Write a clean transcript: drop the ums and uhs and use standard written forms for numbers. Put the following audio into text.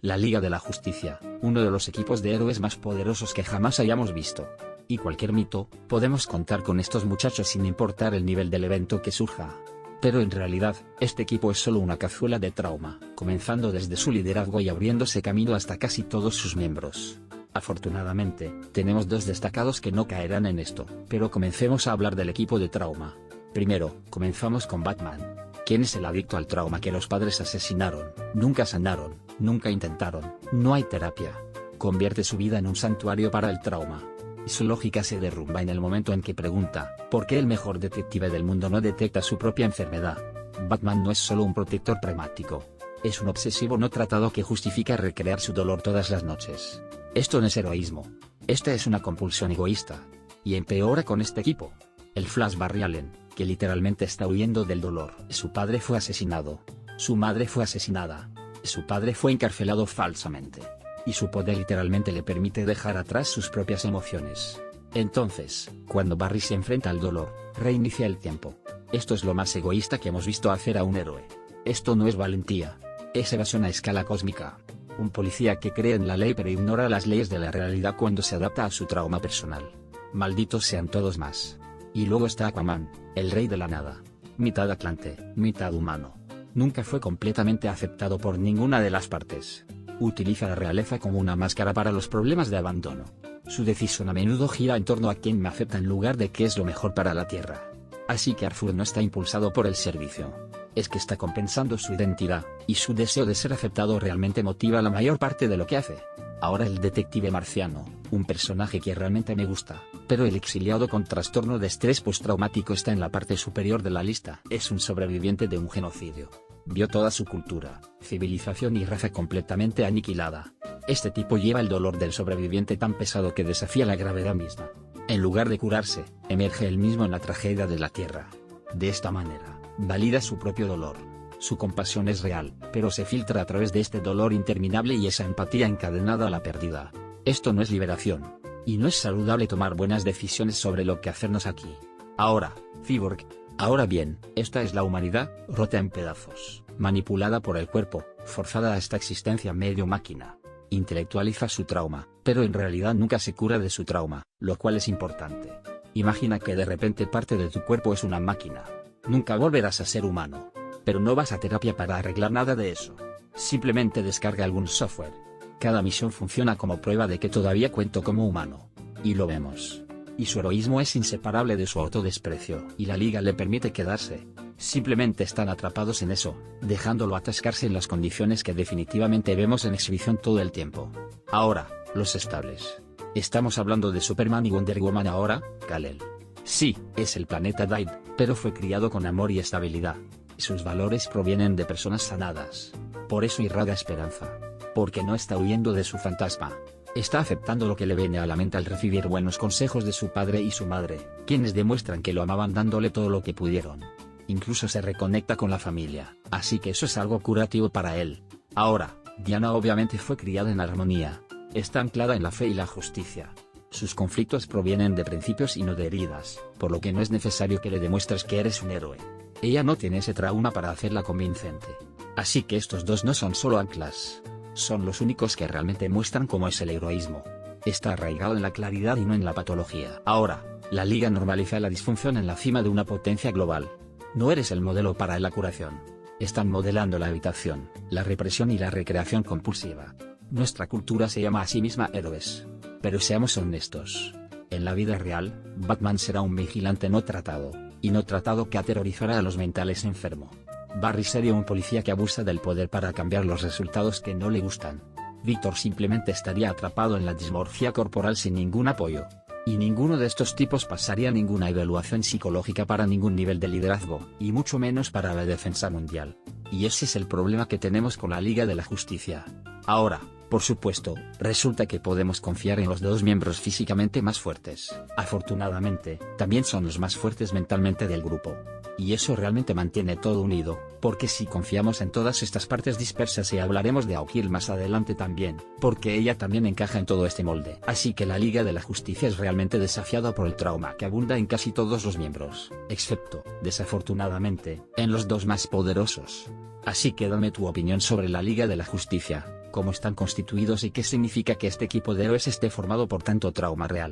La Liga de la Justicia, uno de los equipos de héroes más poderosos que jamás hayamos visto. Y cualquier mito, podemos contar con estos muchachos sin importar el nivel del evento que surja. Pero en realidad, este equipo es solo una cazuela de trauma, comenzando desde su liderazgo y abriéndose camino hasta casi todos sus miembros. Afortunadamente, tenemos dos destacados que no caerán en esto, pero comencemos a hablar del equipo de trauma. Primero, comenzamos con Batman. ¿Quién es el adicto al trauma que los padres asesinaron? Nunca sanaron, nunca intentaron, no hay terapia. Convierte su vida en un santuario para el trauma. Y su lógica se derrumba en el momento en que pregunta, ¿por qué el mejor detective del mundo no detecta su propia enfermedad? Batman no es solo un protector pragmático. Es un obsesivo no tratado que justifica recrear su dolor todas las noches. Esto no es heroísmo. Esta es una compulsión egoísta. Y empeora con este equipo. El Flash Barry Allen, que literalmente está huyendo del dolor. Su padre fue asesinado. Su madre fue asesinada. Su padre fue encarcelado falsamente. Y su poder literalmente le permite dejar atrás sus propias emociones. Entonces, cuando Barry se enfrenta al dolor, reinicia el tiempo. Esto es lo más egoísta que hemos visto hacer a un héroe. Esto no es valentía. Es evasión a escala cósmica. Un policía que cree en la ley pero ignora las leyes de la realidad cuando se adapta a su trauma personal. Malditos sean todos más. Y luego está Aquaman, el rey de la nada. Mitad atlante, mitad humano. Nunca fue completamente aceptado por ninguna de las partes. Utiliza la realeza como una máscara para los problemas de abandono. Su decisión a menudo gira en torno a quién me acepta en lugar de qué es lo mejor para la Tierra. Así que Arthur no está impulsado por el servicio. Es que está compensando su identidad, y su deseo de ser aceptado realmente motiva la mayor parte de lo que hace. Ahora el detective marciano, un personaje que realmente me gusta, pero el exiliado con trastorno de estrés postraumático está en la parte superior de la lista. Es un sobreviviente de un genocidio. Vio toda su cultura, civilización y raza completamente aniquilada. Este tipo lleva el dolor del sobreviviente tan pesado que desafía la gravedad misma. En lugar de curarse, emerge él mismo en la tragedia de la Tierra. De esta manera, valida su propio dolor. Su compasión es real, pero se filtra a través de este dolor interminable y esa empatía encadenada a la pérdida. Esto no es liberación. Y no es saludable tomar buenas decisiones sobre lo que hacernos aquí. Ahora, Cyborg. Ahora bien, esta es la humanidad, rota en pedazos, manipulada por el cuerpo, forzada a esta existencia medio máquina. Intelectualiza su trauma, pero en realidad nunca se cura de su trauma, lo cual es importante. Imagina que de repente parte de tu cuerpo es una máquina. Nunca volverás a ser humano. Pero no vas a terapia para arreglar nada de eso. Simplemente descarga algún software. Cada misión funciona como prueba de que todavía cuento como humano. Y lo vemos. Y su heroísmo es inseparable de su autodesprecio. Y la liga le permite quedarse. Simplemente están atrapados en eso, dejándolo atascarse en las condiciones que definitivamente vemos en exhibición todo el tiempo. Ahora, los estables. ¿Estamos hablando de Superman y Wonder Woman ahora, Kal-El? Sí, es el planeta Daid, pero fue criado con amor y estabilidad. Sus valores provienen de personas sanadas. Por eso irradia esperanza. Porque no está huyendo de su fantasma. Está aceptando lo que le viene a la mente al recibir buenos consejos de su padre y su madre, quienes demuestran que lo amaban dándole todo lo que pudieron. Incluso se reconecta con la familia, así que eso es algo curativo para él. Ahora, Diana obviamente fue criada en armonía. Está anclada en la fe y la justicia. Sus conflictos provienen de principios y no de heridas, por lo que no es necesario que le demuestres que eres un héroe. Ella no tiene ese trauma para hacerla convincente. Así que estos dos no son solo anclas. Son los únicos que realmente muestran cómo es el heroísmo. Está arraigado en la claridad y no en la patología. Ahora, la liga normaliza la disfunción en la cima de una potencia global. No eres el modelo para la curación. Están modelando la evitación, la represión y la recreación compulsiva. Nuestra cultura se llama a sí misma héroes. Pero seamos honestos. En la vida real, Batman será un vigilante no tratado. Y no tratado que aterrorizará a los mentales enfermos. Barry sería un policía que abusa del poder para cambiar los resultados que no le gustan. Víctor simplemente estaría atrapado en la dismorfia corporal sin ningún apoyo. Y ninguno de estos tipos pasaría ninguna evaluación psicológica para ningún nivel de liderazgo, y mucho menos para la defensa mundial. Y ese es el problema que tenemos con la Liga de la Justicia. Ahora, por supuesto, resulta que podemos confiar en los dos miembros físicamente más fuertes. Afortunadamente, también son los más fuertes mentalmente del grupo. Y eso realmente mantiene todo unido, porque si confiamos en todas estas partes dispersas y hablaremos de Aokil más adelante también, porque ella también encaja en todo este molde. Así que la Liga de la Justicia es realmente desafiada por el trauma que abunda en casi todos los miembros, excepto, desafortunadamente, en los dos más poderosos. Así que dame tu opinión sobre la Liga de la Justicia. cómo están constituidos y qué significa que este equipo de héroes esté formado por tanto trauma real.